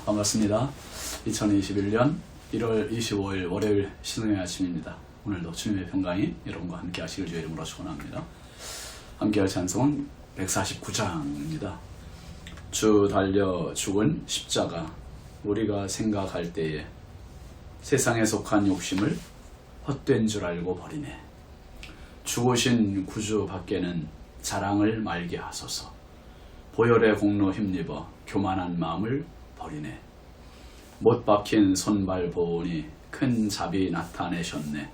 반갑습니다. 2021년 1월 25일 월요일 신앙의 아침입니다. 오늘도 주님의 평강이 여러분과 함께 하시길 주의 이름으로 축원합니다. 함께할 찬송은 149장입니다. 주 달려 죽은 십자가, 우리가 생각할 때에 세상에 속한 욕심을 헛된 줄 알고 버리네. 죽으신 구주 밖에는 자랑을 말게 하소서. 보혈의 공로 힘입어 교만한 마음을 버리네. 못 박힌 손발 보니 큰 자비 나타내셨네.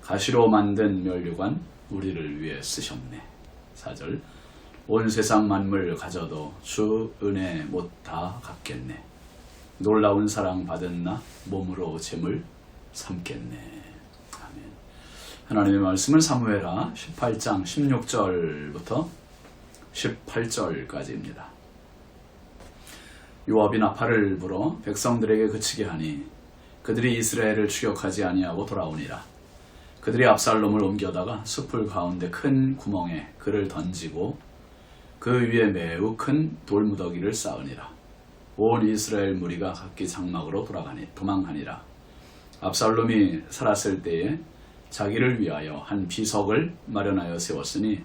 가시로 만든 면류관 우리를 위해 쓰셨네. 4절. 온 세상 만물 가져도 주 은혜 못 다 갚겠네. 놀라운 사랑 받은 나 몸으로 재물 삼겠네. 아멘. 하나님의 말씀은 사무엘하 18장 16절부터 18절까지입니다. 요압이 나팔을 불어 백성들에게 그치게 하니 그들이 이스라엘을 추격하지 아니하고 돌아오니라. 그들이 압살롬을 옮겨다가 숲을 가운데 큰 구멍에 그를 던지고 그 위에 매우 큰 돌무더기를 쌓으니라. 온 이스라엘 무리가 각기 장막으로 도망하니라. 압살롬이 살았을 때에 자기를 위하여 한 비석을 마련하여 세웠으니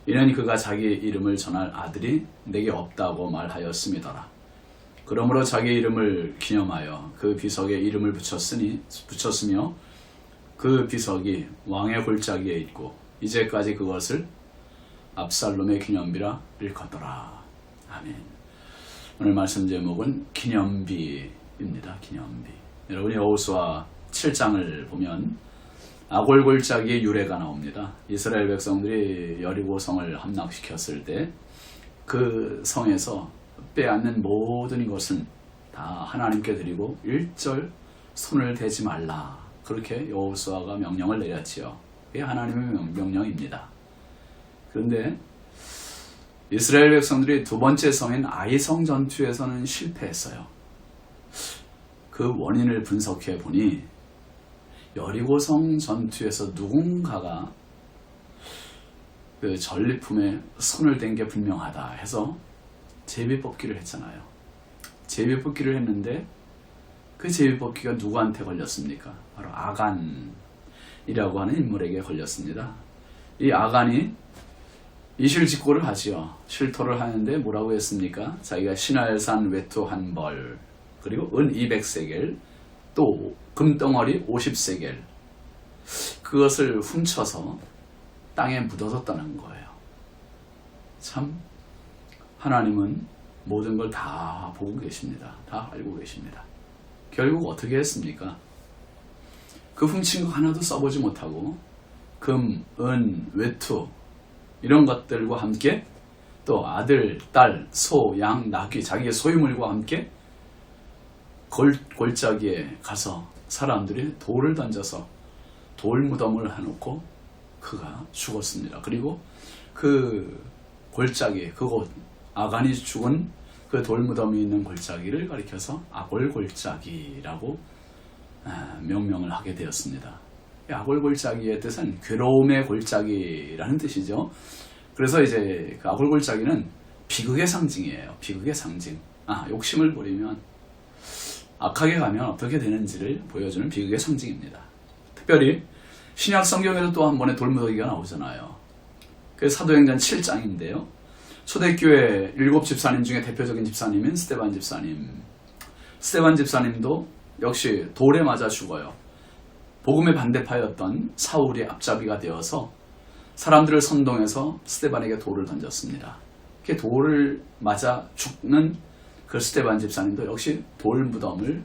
이는 그가 자기 이름을 전할 아들이 내게 없다고 말하였음이더라. 그러므로 자기 이름을 기념하여 그 비석에 이름을 붙였으며 그 비석이 왕의 골짜기에 있고 이제까지 그것을 압살롬의 기념비라 일컫더라. 아멘. 오늘 말씀 제목은 기념비입니다. 기념비. 여러분이 여호수아 7장을 보면 아골골짜기의 유래가 나옵니다. 이스라엘 백성들이 여리고 성을 함락시켰을 때 그 성에서 빼앗는 모든 것은 다 하나님께 드리고 일절 손을 대지 말라. 그렇게 여호수아가 명령을 내렸지요. 그게 하나님의 명령입니다. 그런데 이스라엘 백성들이 두 번째 성인 아이성 전투에서는 실패했어요. 그 원인을 분석해 보니 여리고성 전투에서 누군가가 그 전리품에 손을 댄 게 분명하다 해서 제비뽑기를 했잖아요. 제비뽑기를 했는데 그 제비뽑기가 누구한테 걸렸습니까? 바로 아간이라고 하는 인물에게 걸렸습니다. 이 아간이 이실직고를 하지요. 실토를 하는데 뭐라고 했습니까? 자기가 신할산 외투 한 벌, 그리고 은 200세겔, 또 금덩어리 50세겔, 그것을 훔쳐서 땅에 묻어뒀다는 거예요. 참 하나님은 모든 걸 다 보고 계십니다. 다 알고 계십니다. 결국 어떻게 했습니까? 그 훔친 거 하나도 써보지 못하고 금, 은, 외투 이런 것들과 함께 또 아들, 딸, 소, 양, 나귀 자기의 소유물과 함께 골짜기에 가서 사람들이 돌을 던져서 돌무덤을 해놓고 그가 죽었습니다. 그리고 그 골짜기, 그곳 아간이 죽은 그 돌무덤이 있는 골짜기를 가리켜서 아골골짜기라고 명명을 하게 되었습니다. 아골골짜기의 뜻은 괴로움의 골짜기라는 뜻이죠. 그래서 이제 그 아골골짜기는 비극의 상징이에요. 비극의 상징. 욕심을 부리면 악하게 가면 어떻게 되는지를 보여주는 비극의 상징입니다. 특별히 신약 성경에도 또 한 번의 돌무더기가 나오잖아요. 그 사도행전 7장인데요. 초대교회 7 집사님 중에 대표적인 집사님인 스데반 집사님. 스데반 집사님도 역시 돌에 맞아 죽어요. 복음의 반대파였던 사울의 앞잡이가 되어서 사람들을 선동해서 스데반에게 돌을 던졌습니다. 그 돌을 맞아 죽는 그 스데반 집사님도 역시 돌무덤을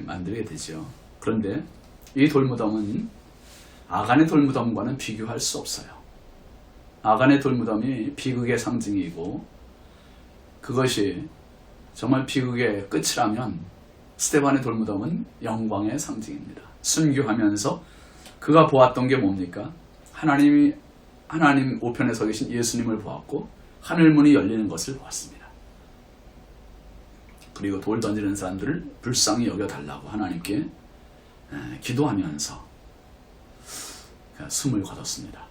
만들게 되죠. 그런데 이 돌무덤은 아간의 돌무덤과는 비교할 수 없어요. 아간의 돌무덤이 비극의 상징이고 그것이 정말 비극의 끝이라면 스데반의 돌무덤은 영광의 상징입니다. 순교하면서 그가 보았던 게 뭡니까? 하나님 우편에 서 계신 예수님을 보았고 하늘문이 열리는 것을 보았습니다. 그리고 돌 던지는 사람들을 불쌍히 여겨달라고 하나님께 기도하면서 숨을 거뒀습니다.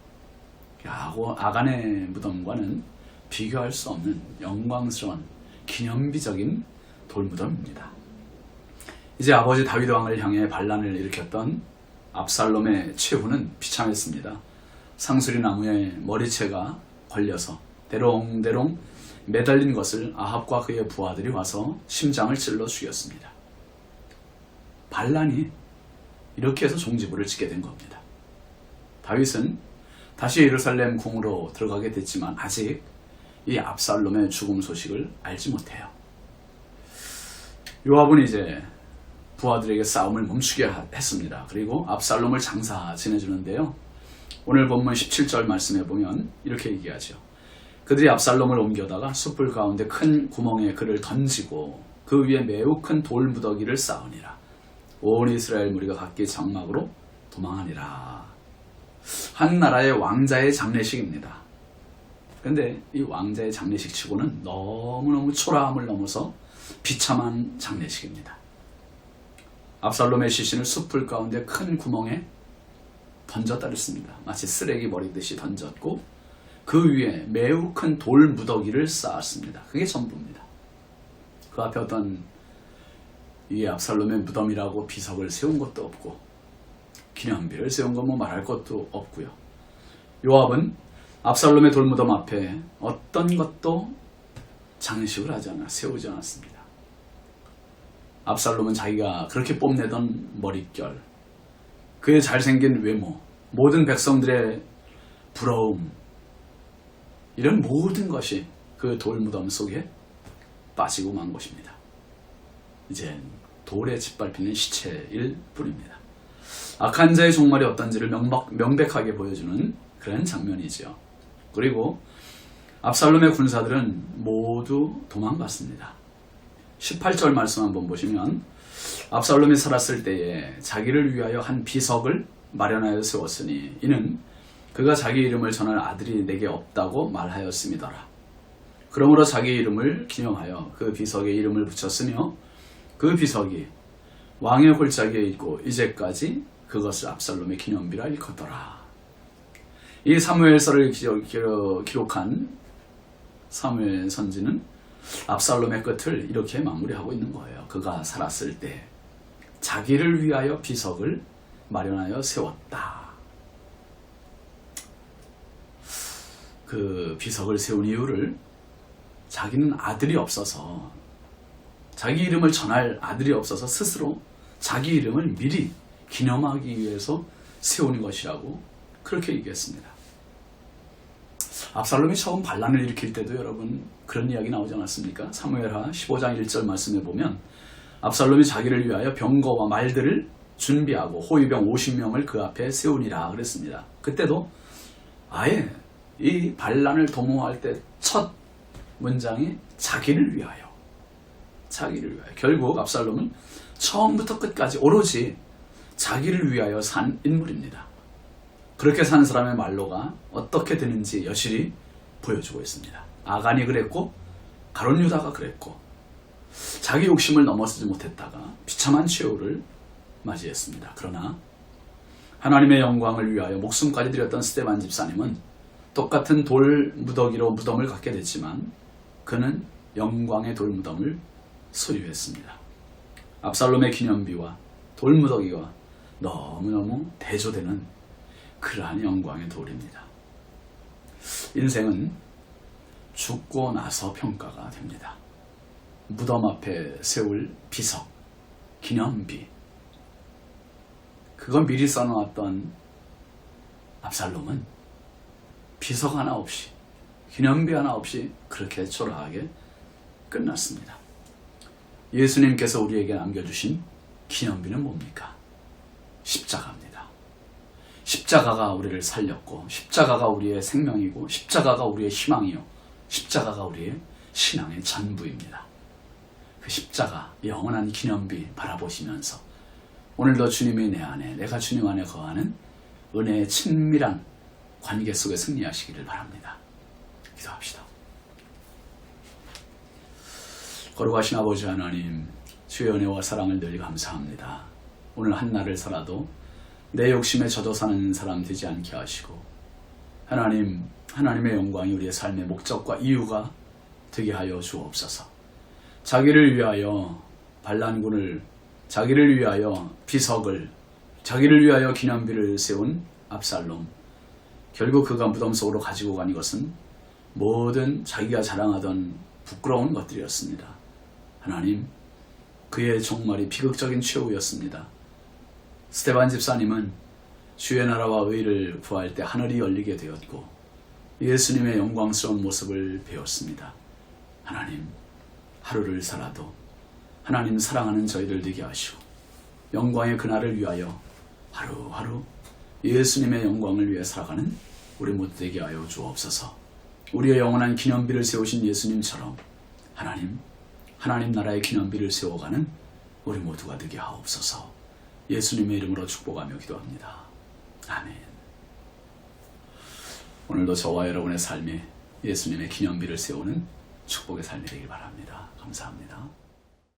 아간의 무덤과는 비교할 수 없는 영광스러운 기념비적인 돌무덤입니다. 이제 아버지 다윗 왕을 향해 반란을 일으켰던 압살롬의 최후는 비참했습니다. 상수리 나무에 머리채가 걸려서 대롱대롱 매달린 것을 아합과 그의 부하들이 와서 심장을 찔러 죽였습니다. 반란이 이렇게 해서 종지부를 찍게 된 겁니다. 다윗은 다시 예루살렘 궁으로 들어가게 됐지만 아직 이 압살롬의 죽음 소식을 알지 못해요. 요압은 이제 부하들에게 싸움을 멈추게 했습니다. 그리고 압살롬을 장사 지내주는데요. 오늘 본문 17절 말씀에 보면 이렇게 얘기하죠. 그들이 압살롬을 옮겨다가 숯불 가운데 큰 구멍에 그를 던지고 그 위에 매우 큰 돌무더기를 쌓으니라. 온 이스라엘 무리가 각기 장막으로 도망하니라. 한 나라의 왕자의 장례식입니다. 그런데 이 왕자의 장례식 치고는 너무너무 초라함을 넘어서 비참한 장례식입니다. 압살롬의 시신을 숯불 가운데 큰 구멍에 던졌다 그랬습니다. 마치 쓰레기 버리듯이 던졌고 그 위에 매우 큰 돌 무더기를 쌓았습니다. 그게 전부입니다. 그 앞에 어떤 이 압살롬의 무덤이라고 비석을 세운 것도 없고 기념비를 세운 건 뭐 말할 것도 없고요. 요압은 압살롬의 돌무덤 앞에 어떤 것도 장식을 하지 않아 세우지 않았습니다. 압살롬은 자기가 그렇게 뽐내던 머릿결, 그의 잘생긴 외모, 모든 백성들의 부러움, 이런 모든 것이 그 돌무덤 속에 빠지고 만 것입니다. 이제 돌에 짓밟히는 시체일 뿐입니다. 악한 자의 종말이 어떤지를 명백하게 보여주는 그런 장면이지요. 그리고 압살롬의 군사들은 모두 도망갔습니다. 18절 말씀 한번 보시면 압살롬이 살았을 때에 자기를 위하여 한 비석을 마련하여 세웠으니 이는 그가 자기 이름을 전할 아들이 내게 없다고 말하였음이더라. 그러므로 자기 이름을 기념하여 그 비석에 이름을 붙였으며 그 비석이 왕의 골짜기에 있고 이제까지 그것을 압살롬의 기념비라 일컫더라. 이 사무엘서를 기록한 사무엘 선지는 압살롬의 끝을 이렇게 마무리하고 있는 거예요. 그가 살았을 때 자기를 위하여 비석을 마련하여 세웠다. 그 비석을 세운 이유를 자기는 아들이 없어서, 자기 이름을 전할 아들이 없어서 스스로 자기 이름을 미리 기념하기 위해서 세우는 것이라고 그렇게 얘기했습니다. 압살롬이 처음 반란을 일으킬 때도 여러분 그런 이야기 나오지 않았습니까? 사무엘하 15장 1절 말씀에 보면 압살롬이 자기를 위하여 병거와 말들을 준비하고 호위병 50명을 그 앞에 세우니라 그랬습니다. 그때도 아예 이 반란을 도모할 때 첫 문장이 자기를 위하여, 자기를 위하여. 결국 압살롬은 처음부터 끝까지 오로지 자기를 위하여 산 인물입니다. 그렇게 산 사람의 말로가 어떻게 되는지 여실히 보여주고 있습니다. 아간이 그랬고 가룟 유다가 그랬고 자기 욕심을 넘어서지 못했다가 비참한 최후를 맞이했습니다. 그러나 하나님의 영광을 위하여 목숨까지 드렸던 스데반 집사님은 똑같은 돌 무더기로 무덤을 갖게 됐지만 그는 영광의 돌 무덤을 소유했습니다. 압살롬의 기념비와 돌 무더기와 너무너무 대조되는 그러한 영광의 돌입니다. 인생은 죽고 나서 평가가 됩니다. 무덤 앞에 세울 비석, 기념비, 그건 미리 써놓았던 압살롬은 비석 하나 없이, 기념비 하나 없이 그렇게 초라하게 끝났습니다. 예수님께서 우리에게 남겨주신 기념비는 뭡니까? 십자가입니다. 십자가가 우리를 살렸고, 십자가가 우리의 생명이고, 십자가가 우리의 희망이요, 십자가가 우리의 신앙의 전부입니다. 그 십자가, 영원한 기념비 바라보시면서 오늘도 주님이 내 안에, 내가 주님 안에 거하는 은혜의 친밀한 관계 속에 승리하시기를 바랍니다. 기도합시다. 거룩하신 아버지 하나님, 주의 은혜와 사랑을 늘 감사합니다. 오늘 한 날을 살아도 내 욕심에 젖어 사는 사람 되지 않게 하시고, 하나님의 영광이 우리의 삶의 목적과 이유가 되게 하여 주옵소서. 자기를 위하여 반란군을, 자기를 위하여 비석을, 자기를 위하여 기념비를 세운 압살롬. 결국 그가 무덤 속으로 가지고 간 것은 모든 자기가 자랑하던 부끄러운 것들이었습니다. 하나님, 그의 종말이 비극적인 최후였습니다. 스데반 집사님은 주의 나라와 의를 구할 때 하늘이 열리게 되었고 예수님의 영광스러운 모습을 배웠습니다. 하나님, 하루를 살아도 하나님 사랑하는 저희들 되게 하시고 영광의 그날을 위하여 하루하루 예수님의 영광을 위해 살아가는 우리 모두 되게 하여 주옵소서. 우리의 영원한 기념비를 세우신 예수님처럼 하나님 나라의 기념비를 세워가는 우리 모두가 되게 하옵소서. 예수님의 이름으로 축복하며 기도합니다. 아멘. 오늘도 저와 여러분의 삶에 예수님의 기념비를 세우는 축복의 삶이 되길 바랍니다. 감사합니다.